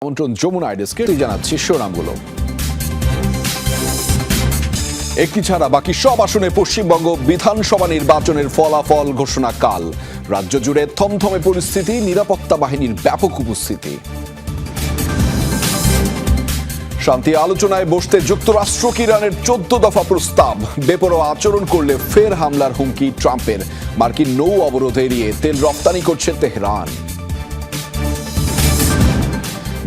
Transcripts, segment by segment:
আমন্ত্রণ যমুনা আইডেস্কে জানাচ্ছি শিরোনামগুলো। একটি ছাড়া বাকি সব আসনে পশ্চিমবঙ্গ বিধানসভা নির্বাচনের ফলাফল ঘোষণা কাল। রাজ্য জুড়ে থমথমে পরিস্থিতি, নিরাপত্তা বাহিনীর ব্যাপক উপস্থিতি। শান্তি আলোচনায় বসতে যুক্তরাষ্ট্রকে ইরানের 14 দফা প্রস্তাব। বেপরোয়া আচরণ করলে ফের হামলার হুমকি ট্রাম্পের। মার্কিন নৌ অবরোধ এড়িয়ে তেল রপ্তানি করছে তেহরান।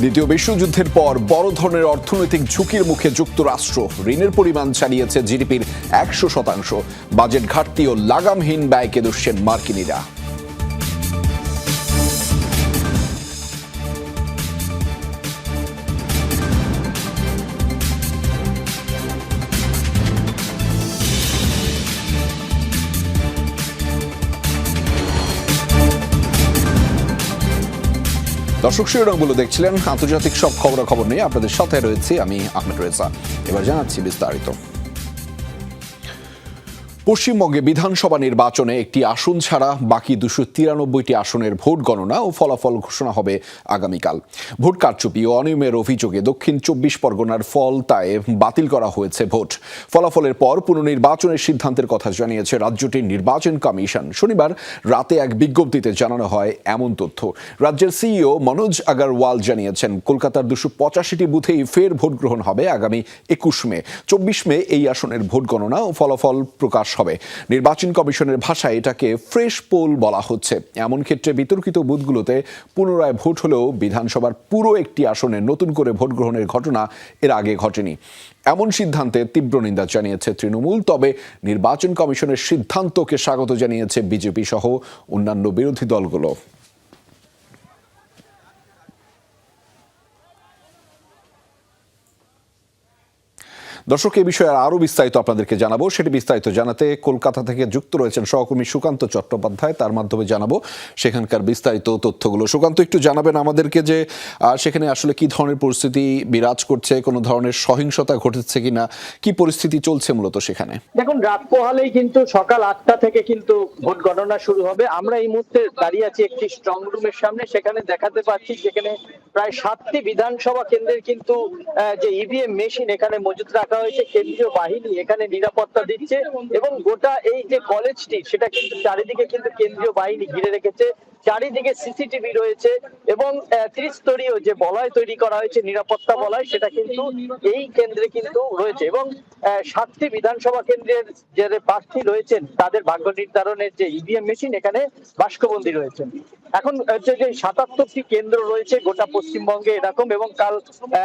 দ্বিতীয় বিশ্বযুদ্ধের পর বড় ধরনের অর্থনৈতিক ঝুঁকির মুখে যুক্তরাষ্ট্র। ঋণের পরিমাণ ছাড়িয়েছে জিডিপির 100%। বাজেট ঘাটতি ও লাগামহীন ব্যয়কে দোষেন মার্কিনিরা। দর্শক, শিরোনামগুলো দেখছিলেন। আন্তর্জাতিক সব খবরাখবর নিয়ে আপনাদের সাথে রয়েছি আমি আহমেদ রেজা। এবার জানাচ্ছি বিস্তারিত। পশ্চিমবঙ্গে বিধানসভা নির্বাচনে একটি আসন ছাড়া বাকি 293টি আসনের ভোট গণনা ও ফলাফল ঘোষণা হবে আগামীকাল। ভোট কারচুপি ও অনিয়মের অভিযোগে দক্ষিণ 24 পরগনার ফলতায় বাতিল করা হয়েছে ভোট। ফলাফলের পর পুনর্নির্বাচনের সিদ্ধান্তের কথা জানিয়েছে রাজ্যটির নির্বাচন কমিশন। শনিবার রাতে এক বিজ্ঞপ্তিতে জানানো হয় এমন তথ্য। রাজ্যের সিইও মনোজ আগরওয়াল জানিয়েছেন, কলকাতার 285টি বুথেই ফের ভোট গ্রহণ হবে আগামী 21 মে। 24 মে এই আসনের ভোট গণনা ও ফলাফল প্রকাশ হবে। নির্বাচন কমিশনের ভাষায় এটাকে ফ্রেশ পোল বলা হচ্ছে। এমন ক্ষেত্রে বিতর্কিত বুথগুলোতে পুনরায় ভোট হলেও বিধানসভার পুরো একটি আসনে নতুন করে ভোট গ্রহণের ঘটনা এর আগে ঘটেনি। এমন সিদ্ধান্তে তীব্র নিন্দা জানিয়েছে তৃণমূল। তবে নির্বাচন কমিশনের সিদ্ধান্তকে স্বাগত জানিয়েছে বিজেপি সহ অন্যান্য বিরোধী দলগুলো। দর্শক, এই বিষয়ে আরো বিস্তারিত আপনাদেরকে জানাবো। সেটি বিস্তারিত জানাতে কলকাতা থেকে যুক্ত রয়েছেন সহকর্মী সুকান্ত চট্টোপাধ্যায়। তার মাধ্যমে জানাবো সেখানকার বিস্তারিত তথ্যগুলো। সুকান্ত, একটু জানাবেন আমাদেরকে যে সেখানে আসলে কি ধরনের পরিস্থিতি বিরাজ করছে, কোনো ধরনের সহিংসতা ঘটেছে কিনা, কি পরিস্থিতি চলছে মূলত সেখানে? দেখুন, রাত পোহালেই কিন্তু সকাল 8টা থেকে কিন্তু ভোট গণনা শুরু হবে। আমরা এই মুহূর্তে দাঁড়িয়ে আছি একটি স্ট্রং রুমের সামনে। সেখানে দেখাতে পাচ্ছি যেখানে প্রায় 7টি বিধানসভা কেন্দ্রের কিন্তু যে ইভিএম মেশিন এখানে মজুত রাখা হয়েছে। কেন্দ্রীয় বাহিনী এখানে নিরাপত্তা দিচ্ছে এবং গোটা এই যে কলেজটি সেটা কিন্তু চারিদিকে কিন্তু কেন্দ্রীয় বাহিনী ঘিরে রেখেছে। চারিদিকে সিসিটিভি রয়েছে এবং ত্রিস্তরীয় যে বলয় তৈরি করা হয়েছে, নিরাপত্তা বলয়, সেটা কিন্তু এই কেন্দ্রে কিন্তু রয়েছে এবং 7টি বিধানসভা কেন্দ্রের যে প্রার্থী রয়েছেন তাদের ভাগ্য নির্ধারণের যে ইভিএম মেশিন এখানে বাষ্পবন্দী রয়েছে। এখন হচ্ছে যে 77টি কেন্দ্র রয়েছে গোটা পশ্চিমবঙ্গে এরকম এবং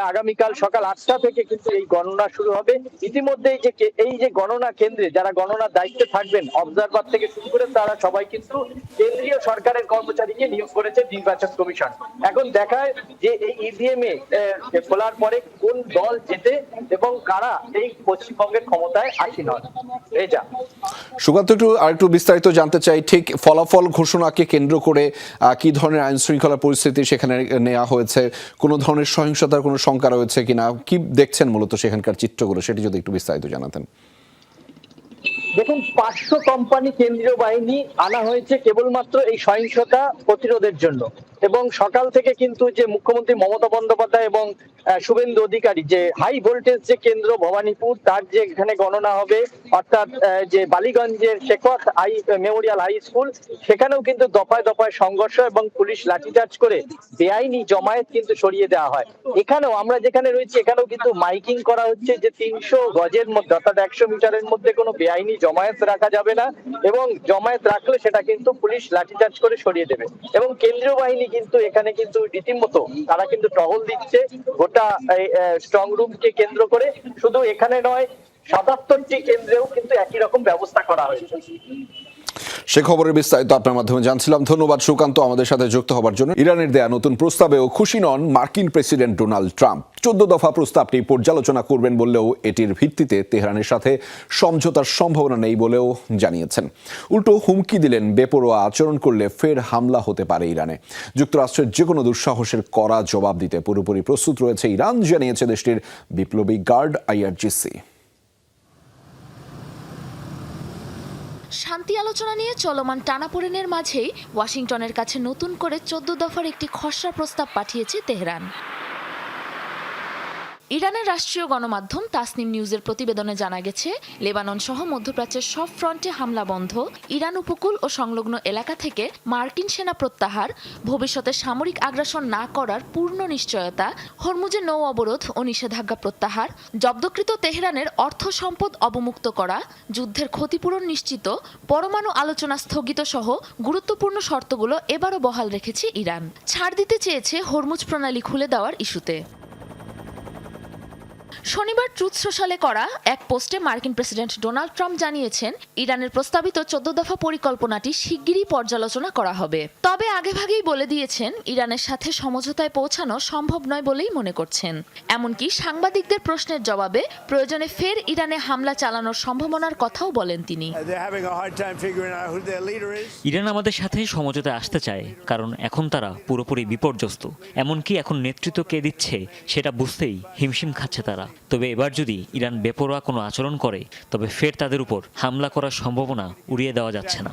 আগামীকাল সকাল 8টা থেকে কিন্তু এই গণনা শুরু হবে। ইতিমধ্যে এই যে গণনা কেন্দ্রে যারা গণনার দায়িত্বে থাকবেন, অবজারভার থেকে শুরু করে তারা সবাই কিন্তু কেন্দ্রীয় সরকারের কর্মচারীকে নিয়োগ করেছে নির্বাচন কমিশন। এখন দেখায় যে এই ইভিএম এ খোলার পরে কোন দল জেতে এবং কারা এই পশ্চিমবঙ্গের ক্ষমতায় আসীন হন। রেজা, সুকান্ত, আরেকটু বিস্তারিত জানতে চাই, ঠিক ফলাফল ঘোষণাকে কেন্দ্র করে কি ধরনের আইন শৃঙ্খলা পরিস্থিতি সেখানে নেওয়া হয়েছে, কোনো ধরনের সহিংসতার কোনো শঙ্কা রয়েছে কিনা, কি দেখছেন মূলত সেখানকার চিত্রগুলো, সেটি যদি একটু বিস্তারিত জানাতেন। দেখুন, 500 কোম্পানি কেন্দ্রীয় বাহিনী আনা হয়েছে কেবলমাত্র এই সহিংসতা প্রতিরোধের জন্য এবং সকাল থেকে কিন্তু যে মুখ্যমন্ত্রী মমতা বন্দ্যোপাধ্যায় এবং শুভেন্দু অধিকারী যে হাই ভোল্টেজ যে কেন্দ্র ভবানীপুর তার যে এখানে গণনা হবে, অর্থাৎ যে বালিগঞ্জের শেখওয়াত মেমোরিয়াল হাই স্কুল, সেখানেও কিন্তু দফায় দফায় সংঘর্ষ এবং পুলিশ লাঠিচার্জ করে বেআইনি জমায়েত কিন্তু সরিয়ে দেওয়া হয়। এখানেও আমরা যেখানে রয়েছি এখানেও কিন্তু মাইকিং করা হচ্ছে যে 300 গজের মধ্যে অর্থাৎ 100 মিটারের মধ্যে কোনো বেআইনি জমায়েত রাখা যাবে না এবং জমায়েত রাখলে সেটা কিন্তু পুলিশ লাঠিচার্জ করে সরিয়ে দেবে। এবং কেন্দ্রীয় বাহিনী কিন্তু এখানে কিন্তু রীতিমতো তারা কিন্তু টহল দিচ্ছে গোটা স্ট্রং রুমকে কেন্দ্র করে। শুধু এখানে নয়, 77টি কেন্দ্রেও কিন্তু একই রকম ব্যবস্থা করা হয়েছে। সে খবরের বিস্তারিত আপনার মাধ্যমে জানছিলাম। ধন্যবাদ সুকান্ত আমাদের সাথে যুক্ত হবার জন্য। ইরানের দেয়া নতুন প্রস্তাবেও খুশি নন মার্কিন প্রেসিডেন্ট ডোনাল্ড ট্রাম্প। 14 দফা প্রস্তাবটি পর্যালোচনা করবেন বললেও এটির ভিত্তিতে তেহরানের সাথে সমঝোতার সম্ভাবনা নেই বলেও জানিয়েছেন। উল্টো হুমকি দিলেন, বেপরোয়া আচরণ করলে ফের হামলা হতে পারে ইরানে। যুক্তরাষ্ট্রের যে কোনো দুঃসাহসের কড়া জবাব দিতে পুরোপুরি প্রস্তুত রয়েছে ইরান, জানিয়েছে দেশটির বিপ্লবী গার্ড IRGC। শান্তি আলোচনা নিয়ে চলমান টানাপোড়েনের মাঝেই ওয়াশিংটনের কাছে নতুন করে 14 দফার একটি খসড়া প্রস্তাব পাঠিয়েছে তেহরান। ইরানের রাষ্ট্রীয় গণমাধ্যম তাসনিম নিউজের প্রতিবেদনে জানা গেছে, লেবানন সহ মধ্যপ্রাচ্যের সব ফ্রন্টে হামলা বন্ধ, ইরান উপকূল ও সংলগ্ন এলাকা থেকে মার্কিন সেনা প্রত্যাহার, ভবিষ্যতে সামরিক আগ্রাসন না করার পূর্ণ নিশ্চয়তা, হরমুজে নৌ অবরোধ ও নিষেধাজ্ঞা প্রত্যাহার, জব্দকৃত তেহরানের অর্থ সম্পদ অবমুক্ত করা, যুদ্ধের ক্ষতিপূরণ নিশ্চিত, পরমাণু আলোচনা স্থগিত সহ গুরুত্বপূর্ণ শর্তগুলো এবারও বহাল রেখেছে ইরান। ছাড় দিতে চেয়েছে হরমুজ প্রণালী খুলে দেওয়ার ইস্যুতে। শনিবার ট্রুথ সোশ্যালে করা এক পোস্টে মার্কিন প্রেসিডেন্ট ডোনাল্ড ট্রাম্প জানিয়েছেন, ইরানের প্রস্তাবিত 14 দফা পরিকল্পনাটি শিগগিরই পর্যালোচনা করা হবে। তবে আগেভাগেই বলে দিয়েছেন, ইরানের সাথে সমঝোতায় পৌঁছানো সম্ভব নয় বলেই মনে করছেন। এমনকি সাংবাদিকদের প্রশ্নের জবাবে প্রয়োজনে ফের ইরানে হামলা চালানোর সম্ভাবনার কথাও বলেন তিনি। ইরান আমাদের সাথে সমঝোতায় আসতে চায়, কারণ এখন তারা পুরোপুরি বিপর্যস্ত। এমনকি এখন নেতৃত্ব কে দিচ্ছে সেটা বুঝতেই হিমশিম খাচ্ছে তারা। তবে এবার যদি ইরান বেপরোয়া কোনো আচরণ করে, তবে ফের তাদের উপর হামলা করার সম্ভাবনা উড়িয়ে দেওয়া যাচ্ছে না।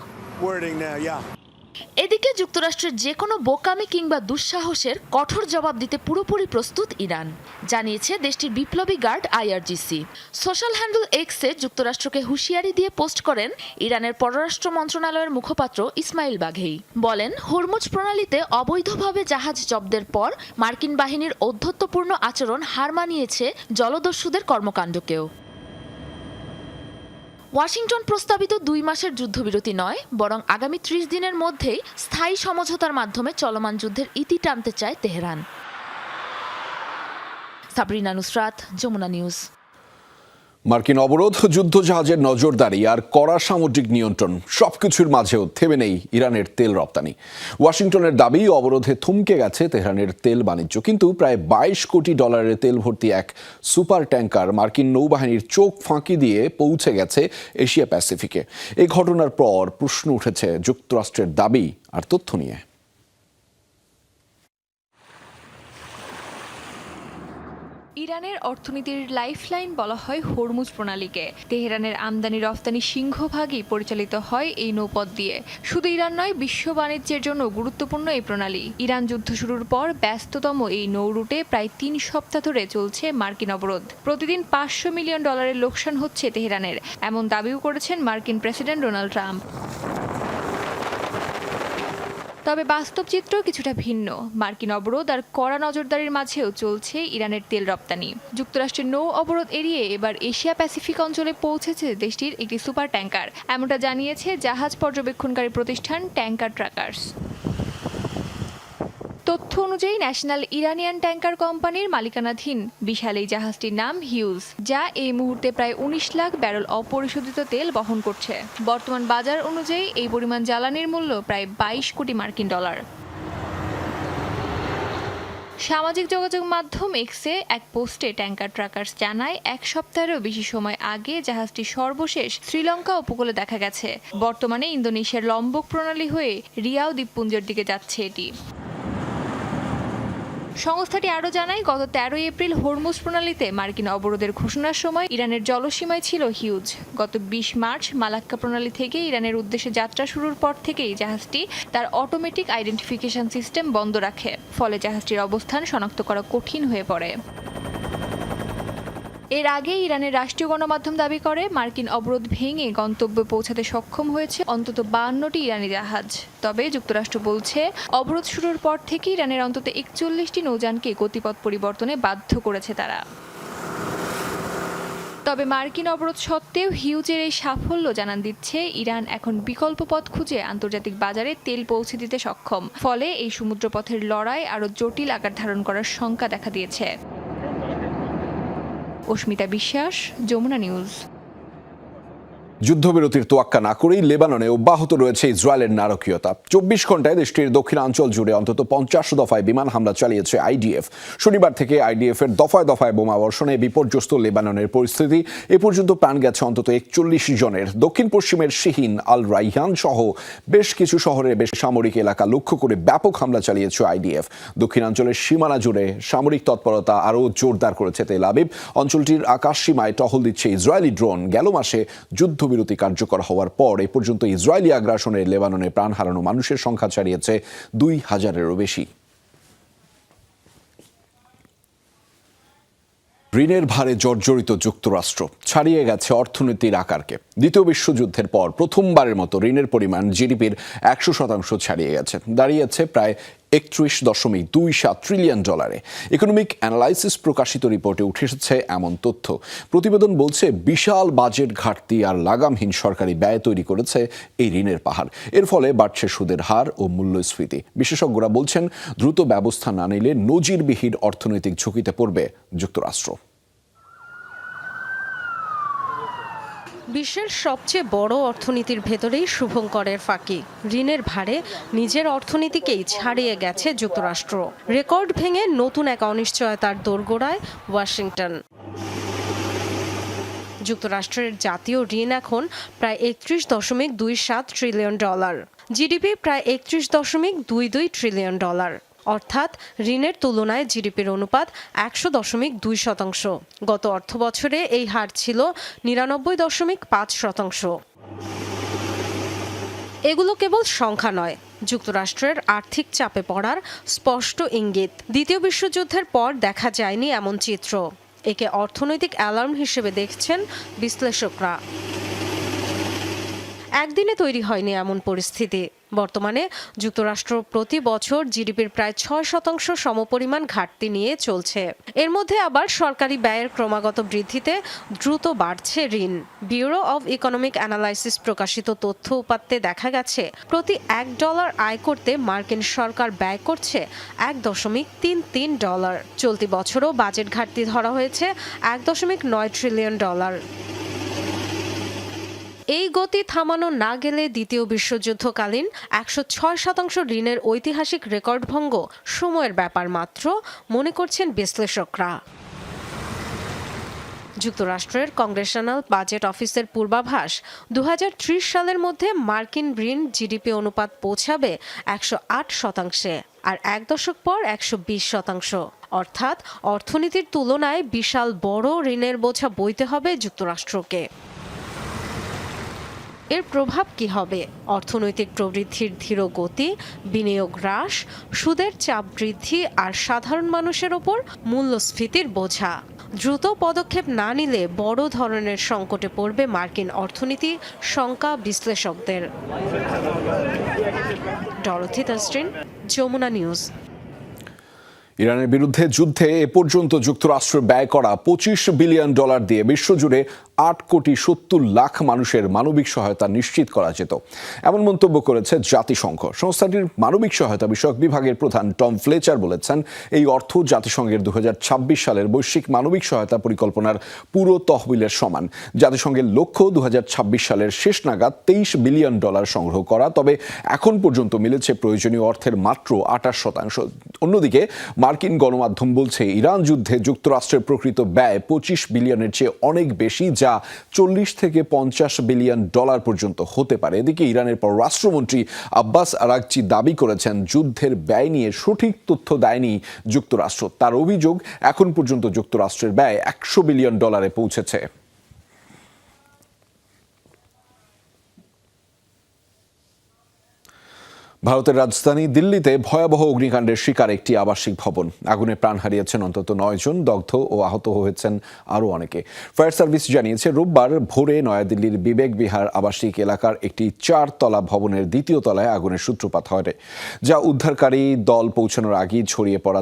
এদিকে যুক্তরাষ্ট্রের যে কোনো বোকামি কিংবা দুঃসাহসের কঠোর জবাব দিতে পুরোপুরি প্রস্তুত ইরান, জানিয়েছে দেশটির বিপ্লবী গার্ড IRGC। সোশ্যাল হ্যান্ডেল এক্সে যুক্তরাষ্ট্রকে হুঁশিয়ারি দিয়ে পোস্ট করেন ইরানের পররাষ্ট্র মন্ত্রণালয়ের মুখপাত্র ইসমাইল বাঘেই। বলেন, হরমুজ প্রণালীতে অবৈধভাবে জাহাজ জব্দের পর মার্কিন বাহিনীর ঔদ্ধত্যপূর্ণ আচরণ হার মানিয়েছে জলদস্যুদের কর্মকাণ্ডকেও। ওয়াশিংটন প্রস্তাবিত 2 মাসের যুদ্ধবিরতি নয়, বরং আগামী 30 দিনের মধ্যেই স্থায়ী সমঝোতার মাধ্যমে চলমান যুদ্ধের ইতি টানতে চায় তেহরান। সাবরিনা নুসরাত, যমুনা নিউজ। মার্কিন অবরোধ, যুদ্ধজাহাজের নজরদারি আর কড়া সামুদ্রিক নিয়ন্ত্রণ সবকিছুর মাঝেও থেমে নেই ইরানের তেল রপ্তানি। ওয়াশিংটনের দাবি, অবরোধে থমকে গেছে তেহরানের তেল বাণিজ্য, কিন্তু প্রায় $22 কোটি তেল ভর্তি এক সুপার ট্যাঙ্কার মার্কিন নৌবাহিনীর চোখ ফাঁকি দিয়ে পৌঁছে গেছে এশিয়া প্যাসিফিকে। এই ঘটনার পর প্রশ্ন উঠেছে যুক্তরাষ্ট্রের দাবি আর তথ্য নিয়ে। ইরানের অর্থনীতির লাইফলাইন বলা হয় হরমুজ প্রণালীকে। তেহরানের আমদানি রফতানি সিংহভাগই পরিচালিত হয় এই নৌপথ দিয়ে। শুধু ইরান নয়, বিশ্ব বাণিজ্যের জন্য গুরুত্বপূর্ণ এই প্রণালী। ইরান যুদ্ধ শুরুর পর ব্যস্ততম এই নৌ রুটে প্রায় 3 সপ্তাহ ধরে চলছে মার্কিন অবরোধ। প্রতিদিন $500 মিলিয়ন লোকসান হচ্ছে তেহরানের, এমন দাবিও করেছেন মার্কিন প্রেসিডেন্ট ডোনাল্ড ট্রাম্প। তবে বাস্তব চিত্র কিছুটা ভিন্ন। মার্কিন অবরোধ আর কড়া নজরদারির মাঝেও চলছে ইরানের তেল রপ্তানি। যুক্তরাষ্ট্রের নৌ অবরোধ এড়িয়ে এবার এশিয়া প্যাসিফিক অঞ্চলে পৌঁছেছে দেশটির একটি সুপার ট্যাঙ্কার, এমনটা জানিয়েছে জাহাজ পর্যবেক্ষণকারী প্রতিষ্ঠান ট্যাঙ্কার ট্র্যাকার্স। তথ্য অনুযায়ী ন্যাশনাল ইরানিয়ান ট্যাঙ্কার কোম্পানির মালিকানাধীন বিশাল এই জাহাজটির নাম হিউজ, যা এই মুহূর্তে প্রায় 19 লাখ ব্যারেল অপরিশোধিত তেল বহন করছে। বর্তমান বাজার অনুযায়ী এই পরিমাণ জ্বালানির মূল্য প্রায় $22 কোটি মার্কিন ডলার। সামাজিক যোগাযোগ মাধ্যম এক্সে এক পোস্টে ট্যাঙ্কার ট্র্যাকার্স জানায়, 1 সপ্তাহেরও বেশি সময় আগে জাহাজটি সর্বশেষ শ্রীলঙ্কা উপকূলে দেখা গেছে। বর্তমানে ইন্দোনেশিয়ার লম্বক প্রণালী হয়ে রিয়াও দ্বীপপুঞ্জের দিকে যাচ্ছে এটি। সংস্থাটি আরও জানায়, গত 13 এপ্রিল হরমুজ প্রণালীতে মার্কিন অবরোধের ঘোষণার সময় ইরানের জলসীমায় ছিল হিউজ। গত 20 মার্চ মালাক্কা প্রণালী থেকে ইরানের উদ্দেশ্যে যাত্রা শুরুর পর থেকেই জাহাজটি তার অটোমেটিক আইডেন্টিফিকেশন সিস্টেম বন্ধ রাখে, ফলে জাহাজটির অবস্থান শনাক্ত করা কঠিন হয়ে পড়ে। এর আগে ইরানের রাষ্ট্রীয় গণমাধ্যম দাবি করে, মার্কিন অবরোধ ভেঙে গন্তব্যে পৌঁছাতে সক্ষম হয়েছে অন্তত 52টি ইরানি জাহাজ। তবে যুক্তরাষ্ট্র বলছে, অবরোধ শুরুর পর থেকে ইরানের অন্তত 41টি নৌযানকে গতিপথ পরিবর্তনে বাধ্য করেছে তারা। তবে মার্কিন অবরোধ সত্ত্বেও হিউজের এই সাফল্য জানান দিচ্ছে, ইরান এখন বিকল্প পথ খুঁজে আন্তর্জাতিক বাজারে তেল পৌঁছে দিতে সক্ষম। ফলে এই সমুদ্রপথের লড়াই আরও জটিল আকার ধারণ করার শঙ্কা দেখা দিয়েছে। অস্মিতা বিশ্বাস, যমুনা নিউজ। যুদ্ধবিরতির তোয়াক্কা না করেই লেবাননে অব্যাহত রয়েছে ইসরায়েলের নারকীয়তা। 24 ঘন্টায় দেশটির দক্ষিণাঞ্চল জুড়ে অন্তত 50 দফায় বিমান হামলা চালিয়েছে IDF। শনিবার থেকে IDF এর দফায় দফায় বোমা বর্ষণে বিপর্যস্ত লেবাননের পরিস্থিতি। এ পর্যন্ত প্রাণ গেছে অন্তত 41 জনের। দক্ষিণ পশ্চিমের শিহিন, আল রাইহান সহ বেশ কিছু শহরে বেসামরিক এলাকা লক্ষ্য করে ব্যাপক হামলা চালিয়েছে IDF। দক্ষিণাঞ্চলের সীমানা জুড়ে সামরিক তৎপরতা আরও জোরদার করেছে তেল আবিব। অঞ্চলটির আকাশ সীমায় টহল দিচ্ছে ইসরায়েলি ড্রোন। গেল মাসে যুদ্ধবিরতি কার্যকর হওয়ার পর এ পর্যন্ত ইসরায়েলি আগ্রাসনে লেবাননে প্রাণ হারানো মানুষের সংখ্যা ছাড়িয়েছে 2000-এরও বেশি। ঋণের ভারে জর্জরিত যুক্তরাষ্ট্র ছাড়িয়ে গেছে অর্থনীতির আকারকে। দ্বিতীয় বিশ্বযুদ্ধের পর প্রথমবারের মতো ঋণের পরিমাণ জিডিপির 100% ছাড়িয়ে গেছে, দাঁড়িয়েছে প্রায় 31.27 ট্রিলিয়ন ডলারে। ইকোনমিক অ্যানালাইসিস প্রকাশিত রিপোর্টে উঠে এসেছে এমন তথ্য। প্রতিবেদন বলছে বিশাল বাজেট ঘাটতি আর লাগামহীন সরকারি ব্যয় তৈরি করেছে এই ঋণের পাহাড়। এর ফলে বাড়ছে সুদের হার ও মূল্যস্ফীতি। বিশেষজ্ঞরা বলছেন দ্রুত ব্যবস্থা না নিলে নজিরবিহীন অর্থনৈতিক ঝুঁকিতে পড়বে যুক্তরাষ্ট্র। বিশ্বের সবচেয়ে বড় অর্থনীতির ভেতরেই শুভঙ্করের ফাঁকি। ঋণের ভারে নিজের অর্থনীতিকেই ছাড়িয়ে গেছে যুক্তরাষ্ট্র। রেকর্ড ভেঙে নতুন এক অনিশ্চয়তার দোরগোড়ায় ওয়াশিংটন। যুক্তরাষ্ট্রের জাতীয় ঋণ এখন প্রায় 31.27 ট্রিলিয়ন ডলার, জিডিপি প্রায় 31.22 ট্রিলিয়ন ডলার, অর্থাৎ ঋণের তুলনায় জিডিপির অনুপাত 100.2%। গত অর্থবছরে এই হার ছিল 99.5%। এগুলো কেবল সংখ্যা নয়, যুক্তরাষ্ট্রের আর্থিক চাপে পড়ার স্পষ্ট ইঙ্গিত। দ্বিতীয় বিশ্বযুদ্ধের পর দেখা যায়নি এমন চিত্র। একে অর্থনৈতিক অ্যালার্ম হিসেবে দেখছেন বিশ্লেষকরা। একদিনে তৈরি হয়নি এমন পরিস্থিতি। বর্তমানে যুক্তরাষ্ট্র প্রতি বছর জিডিপির প্রায় 6% সমপরিমাণ ঘাটতি নিয়ে চলছে। এর মধ্যে আবার সরকারি ব্যয়ের ক্রমাগত বৃদ্ধিতে দ্রুত বাড়ছে ঋণ। ব্যুরো অব ইকোনমিক অ্যানালাইসিস প্রকাশিত তথ্য উপাত্তে দেখা গেছে, প্রতি $1 আয় করতে মার্কিন সরকার ব্যয় করছে $1.33। চলতি বছরও বাজেট ঘাটতি ধরা হয়েছে $1.9 ট্রিলিয়ন। এই গতি থামানো না গেলে দ্বিতীয় বিশ্বযুদ্ধকালীন 106% ঋণের ঐতিহাসিক রেকর্ড ভঙ্গ সময়ের ব্যাপার মাত্র, মনে করছেন বিশ্লেষকরা। যুক্তরাষ্ট্রের কংগ্রেশনাল বাজেট অফিসের পূর্বাভাস, 2030 সালের মধ্যে মার্কিন ঋণ জিডিপি অনুপাত পৌঁছাবে 108%, আর এক দশক পর 120%। অর্থাৎ অর্থনীতির তুলনায় বিশাল বড় ঋণের বোঝা বইতে হবে যুক্তরাষ্ট্রকে। এর প্রভাব কি হবে? অর্থনৈতিক প্রবৃদ্ধির ধীর গতি, বিনিয়োগ হ্রাস, সুদের চাপ বৃদ্ধি আর সাধারণ মানুষের ওপর মূল্যস্ফীতির বোঝা। দ্রুত পদক্ষেপ না নিলে বড় ধরনের সংকটে পড়বে মার্কিন অর্থনীতি, শঙ্কা বিশ্লেষকদের। Dorothy Tasrin, Jamuna news. ইরানের বিরুদ্ধে যুদ্ধে এ পর্যন্ত যুক্তরাষ্ট্র ব্যয় করা $25 বিলিয়ন দিয়ে বিশ্বজুড়ে 8,70,00,000 মানুষের মানবিক সহায়তা নিশ্চিত করা যেত, এমন মন্তব্য করেছে জাতিসংঘ। সংস্থাটির মানবিক সহায়তা বিষয়ক বিভাগের প্রধান টম ফ্লেচার বলেছেন, এই অর্থ জাতিসংঘের 2026 সালের বৈশ্বিক মানবিক সহায়তা পরিকল্পনার পুরো তহবিলের সমান। জাতিসংঘের লক্ষ্য 2026 সালের শেষ নাগাদ $23 বিলিয়ন সংগ্রহ করা, তবে এখন পর্যন্ত মিলেছে প্রয়োজনীয় অর্থের মাত্র 28%। অন্যদিকে মার্কিন গণমাধ্যম বলছে, ইরান যুদ্ধে যুক্তরাষ্ট্রের প্রকৃত ব্যয় $25 বিলিয়নের চেয়ে অনেক বেশি, যা $40 থেকে $50 বিলিয়ন পর্যন্ত হতে পারে। এদিকে ইরানের পররাষ্ট্রমন্ত্রী আব্বাস আরাগচি দাবি করেছেন, যুদ্ধের ব্যয় নিয়ে সঠিক তথ্য দেয়নি যুক্তরাষ্ট্র। তার অভিযোগ, এখন পর্যন্ত যুক্তরাষ্ট্রের ব্যয় $100 বিলিয়ন পৌঁছেছে। ভারতের রাজধানী দিল্লিতে ভয়াবহ অগ্নিকাণ্ডের শিকার একটি আবাসিক ভবন। আগুনে প্রাণ হারিয়েছেন অন্তত 9 জন, দগ্ধ ও আহত হয়েছেন আরও অনেকে। ফায়ার সার্ভিস জানিয়েছে, রোববার ভোরে নয়াদিল্লির বিবেক বিহার আবাসিক এলাকার একটি 4 তলা ভবনের 2য় তলায় আগুনের সূত্রপাত হয়, যা উদ্ধারকারী দল পৌঁছানোর আগেই ছড়িয়ে পড়ে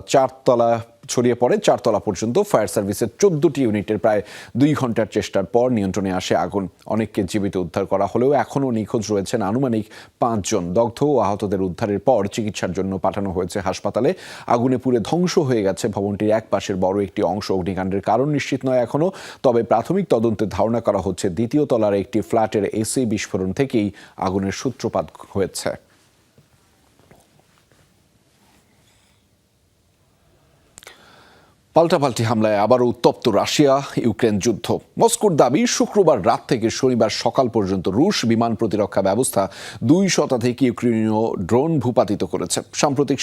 4 তলা পর্যন্ত। ফায়ার সার্ভিসের 14টি ইউনিটের প্রায় 2 ঘন্টার চেষ্টার পর নিয়ন্ত্রণে আসে আগুন। অনেককে জীবিত উদ্ধার করা হলেও এখনও নিখোঁজ রয়েছেন আনুমানিক 5 জন। দগ্ধ ও আহতদের উদ্ধারের পর চিকিৎসার জন্য পাঠানো হয়েছে হাসপাতালে। আগুনে পুড়ে ধ্বংস হয়ে গেছে ভবনটির এক পাশের বড় একটি অংশ। অগ্নিকাণ্ডের কারণ নিশ্চিত নয় এখনও, তবে প্রাথমিক তদন্তে ধারণা করা হচ্ছে 2য় তলার একটি ফ্ল্যাটের এসি বিস্ফোরণ থেকেই আগুনের সূত্রপাত হয়েছে। পাল্টাপাল্টি হামলায় আবারও উত্তপ্ত রাশিয়া ইউক্রেন যুদ্ধ। মস্কোর দাবি, শুক্রবার রাত থেকে শনিবার সকাল পর্যন্ত রুশ বিমান প্রতিরক্ষা ব্যবস্থা 2 শতাধিক ইউক্রেনীয় ড্রোন ভূপাতিত করেছে। সাম্প্রতিক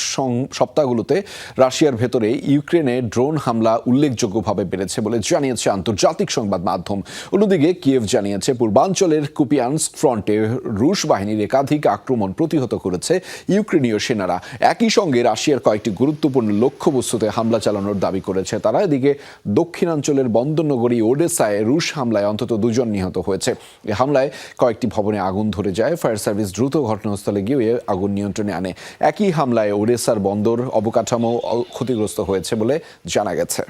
সপ্তাহগুলোতে রাশিয়ার ভেতরে ইউক্রেনে ড্রোন হামলা উল্লেখযোগ্যভাবে বেড়েছে বলে জানিয়েছে আন্তর্জাতিক সংবাদ মাধ্যম। অন্যদিকে কিয়েভ জানিয়েছে, পূর্বাঞ্চলের কুপিয়ানস্ক ফ্রন্টে রুশ বাহিনীর একাধিক আক্রমণ প্রতিহত করেছে ইউক্রেনীয় সেনারা। একই সঙ্গে রাশিয়ার কয়েকটি গুরুত্বপূর্ণ লক্ষ্যবস্তুতে হামলা চালানোর দাবি করে করেছে তারা। এদিকে দক্ষিণাঞ্চলের বন্দরনগরী ওডেসায় রুশ হামলায় অন্তত 2 জন নিহত হয়েছে। এই হামলায় কয়েকটি ভবনে আগুন ধরে যায়। ফায়ার সার্ভিস দ্রুত ঘটনাস্থলে গিয়ে আগুন নিয়ন্ত্রণে আনে। একই হামলায় ওডেসার বন্দর অবকাঠামো ক্ষতিগ্রস্ত হয়েছে বলে জানা গেছে।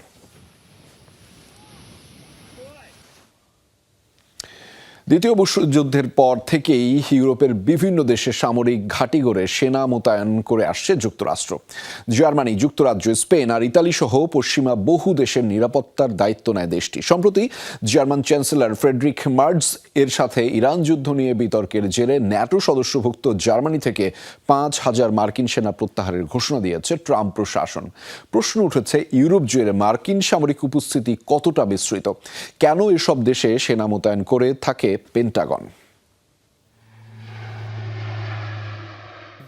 দ্বিতীয় বিশ্বযুদ্ধের পর থেকেই ইউরোপের বিভিন্ন দেশে সামরিক ঘাঁটি গড়ে সেনা মোতায়েন করে আসছে যুক্তরাষ্ট্র। জার্মানি, যুক্তরাজ্য, স্পেন আর ইতালি সহ পশ্চিমা বহু দেশের নিরাপত্তার দায়িত্ব নেয় দেশটি। সম্প্রতি জার্মান চ্যান্সেলর ফ্রেডরিক মার্জ এর সাথে ইরান যুদ্ধ নিয়ে বিতর্কের জেরে ন্যাটো সদস্যভুক্ত জার্মানি থেকে 5,000 মার্কিন সেনা প্রত্যাহারের ঘোষণা দিয়েছে ট্রাম্প প্রশাসন। প্রশ্ন উঠেছে, ইউরোপ জুড়ে মার্কিন সামরিক উপস্থিতি কতটা বিস্তৃত? কেন এসব দেশে সেনা মোতায়েন করে থাকে পেন্টাগন?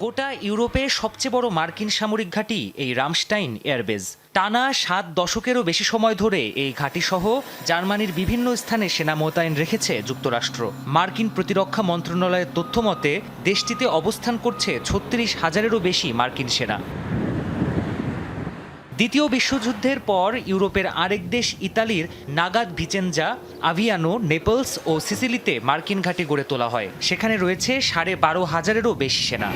গোটা ইউরোপে সবচেয়ে বড় মার্কিন সামরিক ঘাঁটি এই রামস্টাইন এয়ারবেজ। টানা 7 দশকেরও বেশি সময় ধরে এই ঘাঁটি সহ জার্মানির বিভিন্ন স্থানে সেনা মোতায়েন রেখেছে যুক্তরাষ্ট্র। মার্কিন প্রতিরক্ষা মন্ত্রণালয়ের তথ্য মতে দেশটিতে অবস্থান করছে 36,000-এরও বেশি মার্কিন সেনা। দ্বিতীয় বিশ্বযুদ্ধের পর ইউরোপের আরেক দেশ ইতালির নাগাদ ভিচেনজা, আভিয়ানো, নেপলস ও সিসিলিতে মার্কিন ঘাঁটি গড়ে তোলা হয়। সেখানে রয়েছে 12,500-এরও বেশি সেনা।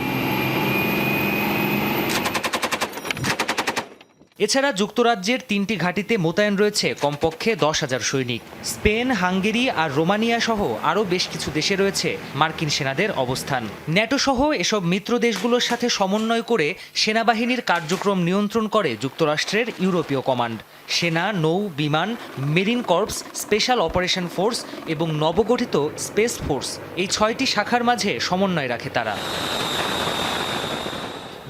এছাড়া যুক্তরাজ্যের 3টি ঘাঁটিতে মোতায়েন রয়েছে কমপক্ষে 10,000 সৈনিক। স্পেন, হাঙ্গেরি আর রোমানিয়া সহ আরও বেশ কিছু দেশে রয়েছে মার্কিন সেনাদের অবস্থান। ন্যাটো সহ এসব মিত্র দেশগুলোর সাথে সমন্বয় করে সেনাবাহিনীর কার্যক্রম নিয়ন্ত্রণ করে যুক্তরাষ্ট্রের ইউরোপীয় কমান্ড। সেনা, নৌ, বিমান, marine corps, special operation force এবং নবগঠিত স্পেস ফোর্স, এই 6টি শাখার মাঝে সমন্বয় রাখে তারা।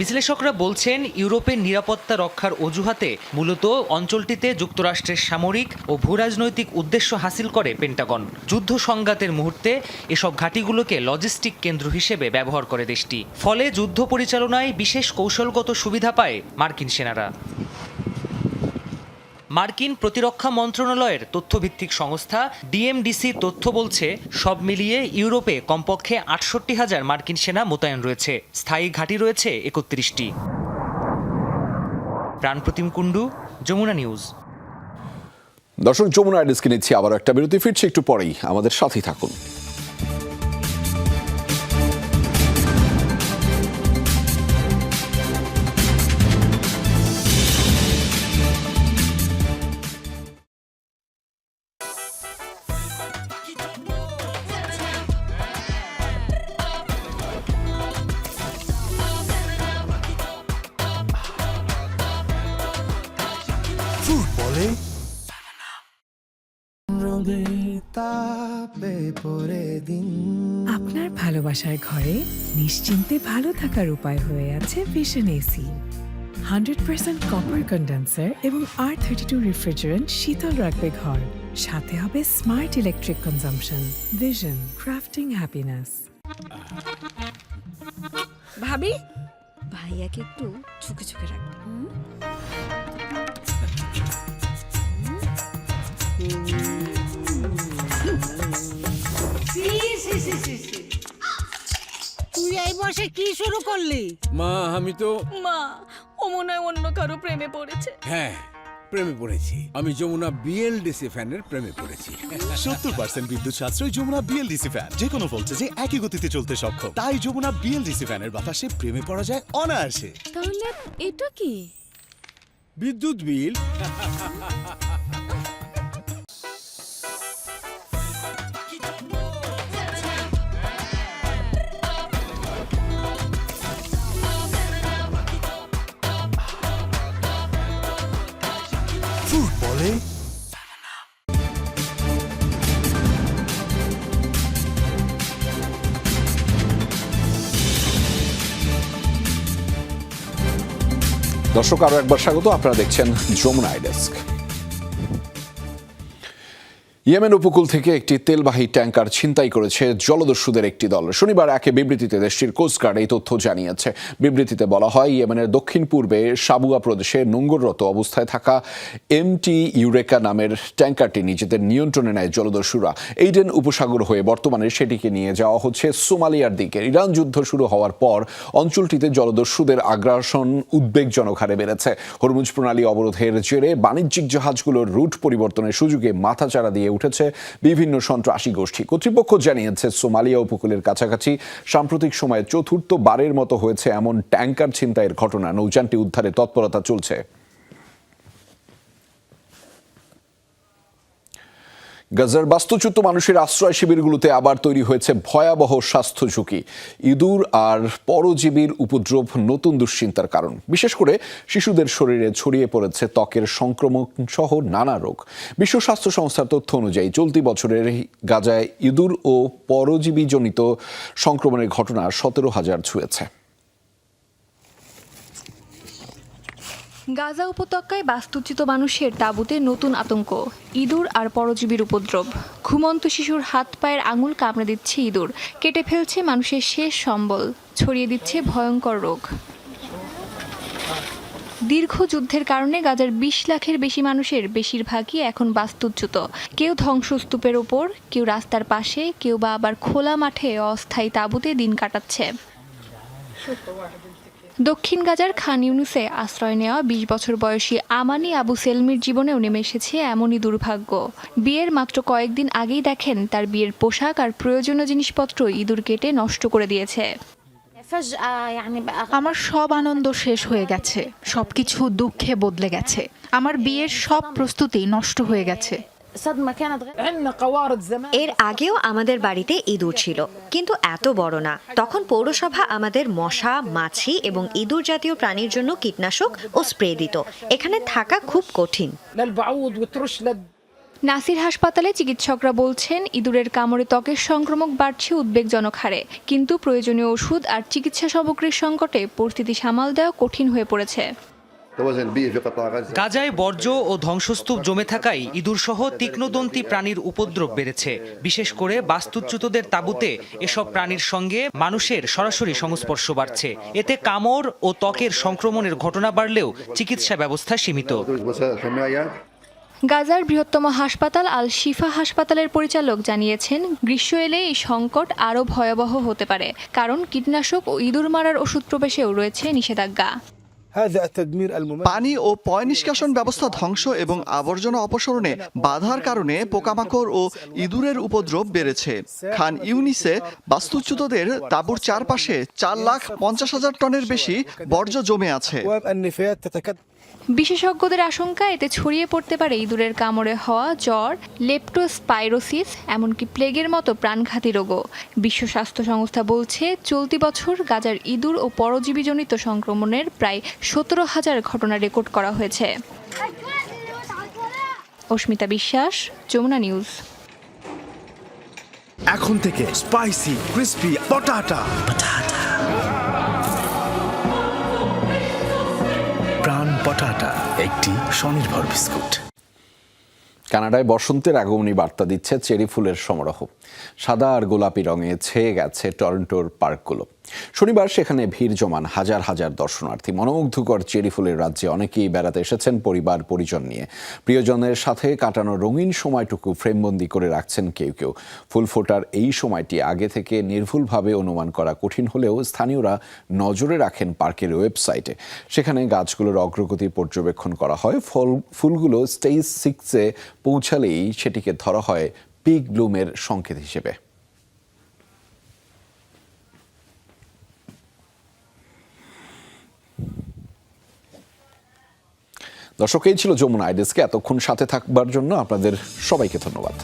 বিশ্লেষকরা বলছেন, ইউরোপের নিরাপত্তা রক্ষার অজুহাতে মূলত অঞ্চলটিতে যুক্তরাষ্ট্রের সামরিক ও ভূরাজনৈতিক উদ্দেশ্য হাসিল করে পেন্টাগন। যুদ্ধ সংঘাতের মুহূর্তে এসব ঘাঁটিগুলোকে লজিস্টিক কেন্দ্র হিসেবে ব্যবহার করে দেশটি। ফলে যুদ্ধ পরিচালনায় বিশেষ কৌশলগত সুবিধা পায় মার্কিন সেনারা। মার্কিন প্রতিরক্ষা মন্ত্রণালয়ের তথ্যভিত্তিক সংস্থা ডিএমডিসির তথ্য বলছে, সব মিলিয়ে ইউরোপে কমপক্ষে 68,000 মার্কিন সেনা মোতায়েন রয়েছে। স্থায়ী ঘাঁটি রয়েছে 31টি। প্রাণপ্রতিম কুণ্ডু, যমুনা নিউজ। দর্শক, যমুনা ডেস্কে নিচ্ছি আবারও একটা বিরতি। ফিরছি একটু পরেই, আমাদের সাথেই থাকুন। আপনার ভালোবাসার ঘরে নিশ্চিন্তে ভালো থাকার উপায় হয়ে আছে ভিশন এসি। 100% কপার কন্ডেন্সার এবং R32 রেফ্রিজারেন্ট শীতল রাখবে ঘর। সাথে হবে smart electric consumption. Vision, crafting happiness. ভাবি, ভাইয়াকে একটু ঝুঁকে ঝুঁকে রাখবে। তুই এই বসে কি শুরু করলি? মা, আমি তো মা, ও মনে হয় অন্য কারো প্রেমে পড়েছে। হ্যাঁ, প্রেমে পড়েছি। আমি যমুনা বিএলডিসি ফ্যানের প্রেমে পড়েছি। 70% বিদ্যুৎ সাশ্রয় যমুনা বিএলডিসি ফ্যান। যে কোনো ভোল্টেজে একই গতিতে চলতে সক্ষম। তাই যমুনা বিএলডিসি ফ্যানের বাতাসে প্রেমে পড়া যায় অনায়াসে। তাহলে এটা কি? বিদ্যুৎ বিল। ফুটবলে দর্শক, আরো একবার স্বাগত। আপনারা দেখছেন যমুনা ডেস্ক। ইয়েমেন উপকূল থেকে একটি তেলবাহী ট্যাঙ্কার ছিনতাই করেছে জলদস্যুদের একটি দল। শনিবার এক বিবৃতিতে দেশটির কোস্টগার্ড এই তথ্য জানিয়েছে। বিবৃতিতে বলা হয়, ইয়েমেনের দক্ষিণ পূর্বে সাবুয়া প্রদেশে নোঙ্গররত অবস্থায় থাকা এমটি ইউরেকা নামের ট্যাঙ্কারটি নিজেদের নিয়ন্ত্রণে নেয় জলদস্যুরা। এইডেন উপসাগর হয়ে বর্তমানে সেটিকে নিয়ে যাওয়া হচ্ছে সোমালিয়ার দিকে। ইরান যুদ্ধ শুরু হওয়ার পর অঞ্চলটিতে জলদস্যুদের আগ্রাসন উদ্বেগজনক হারে বেড়েছে। হরমুজ প্রণালী অবরোধের জেরে বাণিজ্যিক জাহাজগুলোর রুট পরিবর্তনের সুযোগে মাথাচাড়া দিয়ে উঠেছে বিভিন্ন সন্ত্রাসী গোষ্ঠী। কর্তৃপক্ষ জানিয়েছে, সোমালিয়া উপকূলের কাছাকাছি সাম্প্রতিক সময়ে চতুর্থবারের মতো হয়েছে এমন ট্যাঙ্কার ছিনতাইয়ের ঘটনা। নৌযানটি উদ্ধারে তৎপরতা চলছে। গাজার বাস্তুচ্যুত মানুষের আশ্রয় শিবিরগুলোতে আবার তৈরি হয়েছে ভয়াবহ স্বাস্থ্য ঝুঁকি। ইঁদুর আর পরজীবীর উপদ্রব নতুন দুশ্চিন্তার কারণ। বিশেষ করে শিশুদের শরীরে ছড়িয়ে পড়েছে ত্বকের সংক্রমণ সহ নানা রোগ। বিশ্ব স্বাস্থ্য সংস্থার তথ্য অনুযায়ী চলতি বছরের গাজায় ইঁদুর ও পরজীবীজনিত সংক্রমণের ঘটনা 17,000 ছুঁয়েছে। গাজা উপত্যকায় বাস্তুচ্যুত মানুষের তাঁবুতে নতুন আতঙ্ক, ইঁদুর আর পরজীবীর উপদ্রব। ঘুমন্ত শিশুর হাত পায়ের আঙুল কামড়ে দিচ্ছে ইঁদুর, কেটে ফেলছে মানুষের শেষ সম্বল, ছড়িয়ে দিচ্ছে ভয়ঙ্কর রোগ। দীর্ঘ যুদ্ধের কারণে গাজার 20 লাখের বেশি মানুষের বেশিরভাগই এখন বাস্তুচ্যুত। কেউ ধ্বংসস্তূপের ওপর, কেউ রাস্তার পাশে, কেউ বা আবার খোলা মাঠে অস্থায়ী তাঁবুতে দিন কাটাচ্ছে। দক্ষিণ গাজার খান ইউনুসে আশ্রয় নেওয়া 20 বছর বয়সী আমানি আবু সেলমির জীবনেও নেমে এসেছে এমনই দুর্ভাগ্য। বিয়ের মাত্র কয়েকদিন আগেই দেখেন তার বিয়ের পোশাক আর প্রয়োজনীয় জিনিসপত্র ইঁদুর কেটে নষ্ট করে দিয়েছে। আমার সব আনন্দ শেষ হয়ে গেছে, সবকিছু দুঃখে বদলে গেছে। আমার বিয়ের সব প্রস্তুতি নষ্ট হয়ে গেছে। এর আগেও আমাদের বাড়িতে ইঁদুর ছিল, কিন্তু এত বড় না। তখন পৌরসভা আমাদের মশা, মাছি এবং ইঁদুর জাতীয় প্রাণীর জন্য কীটনাশক ও স্প্রে দিত। এখানে থাকা খুব কঠিন। নাসির হাসপাতালে চিকিৎসকরা বলছেন, ইঁদুরের কামড়ে ত্বকের সংক্রমণ বাড়ছে উদ্বেগজনক হারে, কিন্তু প্রয়োজনীয় ওষুধ আর চিকিৎসা সামগ্রীর সংকটে পরিস্থিতি সামাল দেওয়া কঠিন হয়ে পড়েছে। গাজায় বর্জ্য ও ধ্বংসস্তূপ জমে থাকায় ইঁদুরসহ তীক্ষ্ণদন্তী প্রাণীর উপদ্রব বেড়েছে। বিশেষ করে বাস্তুচ্যুতদের তাঁবুতে এসব প্রাণীর সঙ্গে মানুষের সরাসরি সংস্পর্শ বাড়ছে। এতে কামড় ও ত্বকের সংক্রমণের ঘটনা বাড়লেও চিকিৎসা ব্যবস্থা সীমিত। গাজার বৃহত্তম হাসপাতাল আল শিফা হাসপাতালের পরিচালক জানিয়েছেন, গ্রীষ্ম এলে এই সংকট আরও ভয়াবহ হতে পারে, কারণ কীটনাশক ও ইঁদুর মারার ওষুধ প্রবেশেও রয়েছে নিষেধাজ্ঞা। পানি ও পয় নিষ্কাশন ব্যবস্থা ধ্বংস এবং আবর্জনা অপসারণে বাধার কারণে পোকামাকড় ও ইঁদুরের উপদ্রব বেড়েছে। খান ইউনিসে বাস্তুচ্যুতদের তাঁবুর চারপাশে 4,50,000 টনের বেশি বর্জ্য জমে আছে। বিশেষজ্ঞদের আশঙ্কা, এতে ছড়িয়ে পড়তে পারে ইঁদুরের কামড়ে হওয়া জ্বর, লেপ্টোস্পাইরোসিস, এমনকি প্লেগের মতো প্রাণঘাতী রোগও। বিশ্ব স্বাস্থ্য সংস্থা বলছে, চলতি বছর গাজার ইঁদুর ও পরজীবীজনিত সংক্রমণের প্রায় 17,000 ঘটনা রেকর্ড করা হয়েছে। অস্মিতা বিশ্বাস, যমুনা নিউজ। এখন থেকে স্পাইসি ক্রিস্পি পটাটা প্রাণ পটাটা একটি স্বনির্ভর বিস্কুট। কানাডায় বসন্তের আগমনী বার্তা দিচ্ছে চেরি ফুলের সমারোহ। সাদা আর গোলাপি রঙে ছেয়ে গেছে টরন্টোর পার্কগুলো। শনিবার সেখানে ভিড় জমান হাজার হাজার দর্শনার্থী। মনোমুগ্ধকর চেরি ফুলের রাজ্যে অনেকেই বেড়াতে এসেছেন পরিবার পরিজন নিয়ে। প্রিয়জনের সাথে কাটানো রঙিন সময়টুকু ফ্রেমবন্দি করে রাখছেন কেউ কেউ। ফুল ফোটার এই সময়টি আগে থেকে নির্ভুলভাবে অনুমান করা কঠিন হলেও স্থানীয়রা নজরে রাখেন পার্কের ওয়েবসাইটে। সেখানে গাছগুলোর অগ্রগতি পর্যবেক্ষণ করা হয়। ফুলগুলো স্টেজ 6-এ পৌঁছালেই সেটিকে ধরা হয় পিক ব্লুমের সংকেত হিসেবে। দর্শক, এই ছিল যমুনা আইডেস্কে। এতক্ষণ সাথে থাকবার জন্য আপনাদের সবাইকে ধন্যবাদ।